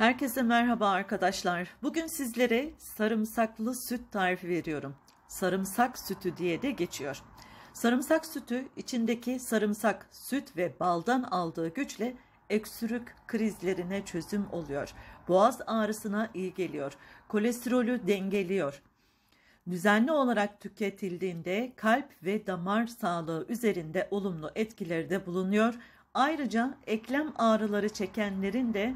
Herkese merhaba arkadaşlar. Bugün sizlere sarımsaklı süt tarifi veriyorum. Sarımsak sütü diye de geçiyor. Sarımsak sütü içindeki sarımsak, süt ve baldan aldığı güçle öksürük krizlerine çözüm oluyor. Boğaz ağrısına iyi geliyor. Kolesterolü dengeliyor. Düzenli olarak tüketildiğinde kalp ve damar sağlığı üzerinde olumlu etkileri de bulunuyor. Ayrıca eklem ağrıları çekenlerin de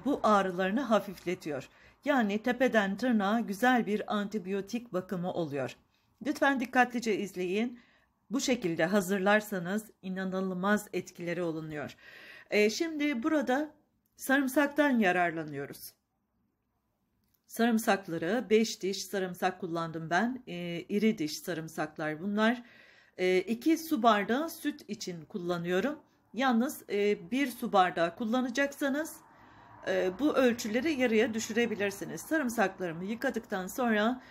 bu ağrılarını hafifletiyor. Yani tepeden tırnağa güzel bir antibiyotik bakımı oluyor. Lütfen dikkatlice izleyin. Bu şekilde hazırlarsanız inanılmaz etkileri olunuyor. Şimdi burada sarımsaktan yararlanıyoruz. Sarımsakları 5 diş sarımsak kullandım ben. İri diş sarımsaklar bunlar. 2 su bardağı süt için kullanıyorum. Yalnız 1 su bardağı kullanacaksanız bu ölçüleri yarıya düşürebilirsiniz. Sarımsaklarımı yıkadıktan sonra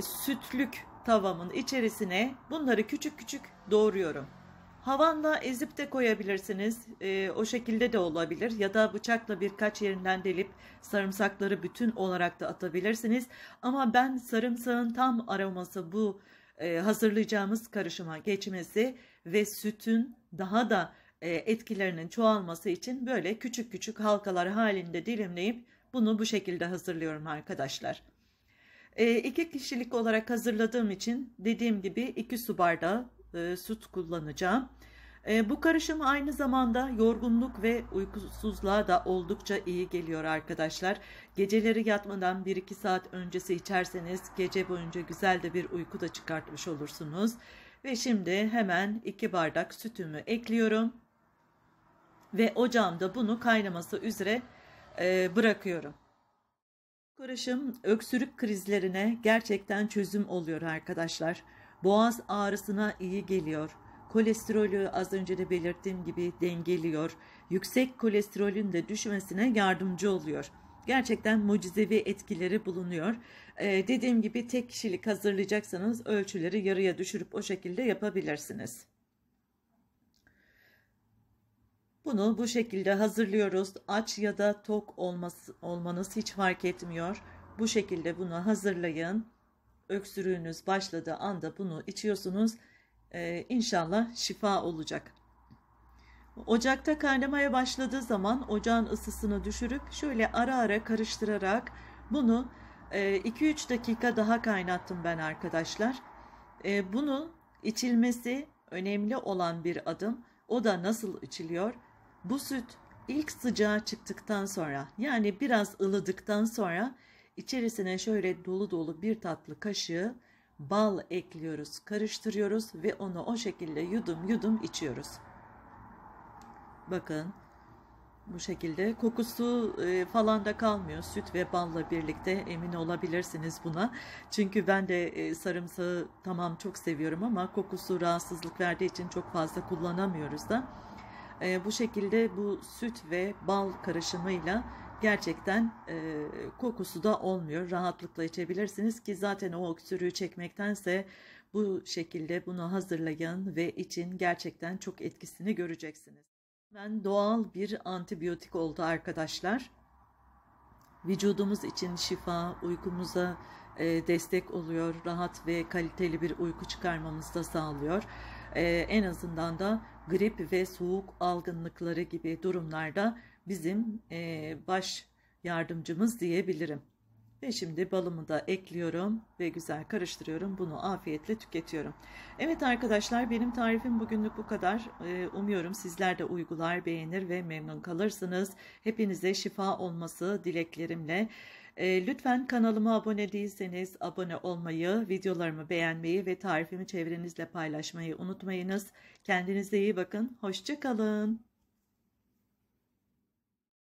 sütlük tavamın içerisine bunları küçük küçük doğruyorum. Havanla ezip de koyabilirsiniz. O şekilde de olabilir. Ya da bıçakla birkaç yerinden delip sarımsakları bütün olarak da atabilirsiniz. Ama ben sarımsağın tam aroması bu hazırlayacağımız karışıma geçmesi ve sütün daha da etkilerinin çoğalması için böyle küçük küçük halkalar halinde dilimleyip bunu bu şekilde hazırlıyorum arkadaşlar. 2 kişilik olarak hazırladığım için dediğim gibi 2 su bardağı süt kullanacağım. Bu karışım aynı zamanda yorgunluk ve uykusuzluğa da oldukça iyi geliyor arkadaşlar. Geceleri yatmadan 1-2 saat öncesi içerseniz gece boyunca güzel de bir uyku da çıkartmış olursunuz. Ve şimdi hemen 2 bardak sütümü ekliyorum. Ve ocağımda bunu kaynaması üzere bırakıyorum. Karışım öksürük krizlerine gerçekten çözüm oluyor arkadaşlar. Boğaz ağrısına iyi geliyor. Kolesterolü az önce de belirttiğim gibi dengeliyor. Yüksek kolesterolün de düşmesine yardımcı oluyor. Gerçekten mucizevi etkileri bulunuyor. Dediğim gibi tek kişilik hazırlayacaksanız ölçüleri yarıya düşürüp o şekilde yapabilirsiniz. Bunu bu şekilde hazırlıyoruz. Aç ya da tok olmanız hiç fark etmiyor. Bu şekilde bunu hazırlayın. Öksürüğünüz başladığı anda bunu içiyorsunuz. İnşallah şifa olacak. Ocakta kaynamaya başladığı zaman ocağın ısısını düşürüp şöyle ara ara karıştırarak bunu 2-3 dakika daha kaynattım ben arkadaşlar. Bunu içilmesi önemli olan bir adım. O da nasıl içiliyor? Bu süt ilk sıcağı çıktıktan sonra, yani biraz ılıdıktan sonra içerisine şöyle dolu dolu bir tatlı kaşığı bal ekliyoruz, karıştırıyoruz ve onu o şekilde yudum yudum içiyoruz. Bakın bu şekilde kokusu falan da kalmıyor. Süt ve balla birlikte, emin olabilirsiniz buna. Çünkü ben de sarımsağı tamam çok seviyorum ama kokusu rahatsızlık verdiği için çok fazla kullanamıyoruz da. Bu şekilde bu süt ve bal karışımıyla gerçekten kokusu da olmuyor. Rahatlıkla içebilirsiniz ki zaten o öksürüğü çekmektense bu şekilde bunu hazırlayın ve için, gerçekten çok etkisini göreceksiniz. Ben doğal bir antibiyotik oldu arkadaşlar. Vücudumuz için şifa, uykumuza destek oluyor, rahat ve kaliteli bir uyku çıkarmamızı da sağlıyor. En azından da grip ve soğuk algınlıkları gibi durumlarda bizim baş yardımcımız diyebilirim. Ve şimdi balımı da ekliyorum ve güzel karıştırıyorum. Bunu afiyetle tüketiyorum. Evet arkadaşlar, benim tarifim bugünlük bu kadar. Umuyorum sizler de uygular, beğenir ve memnun kalırsınız. Hepinize şifa olması dileklerimle. Lütfen kanalıma abone değilseniz abone olmayı, videolarımı beğenmeyi ve tarifimi çevrenizle paylaşmayı unutmayınız. Kendinize iyi bakın. Hoşça kalın.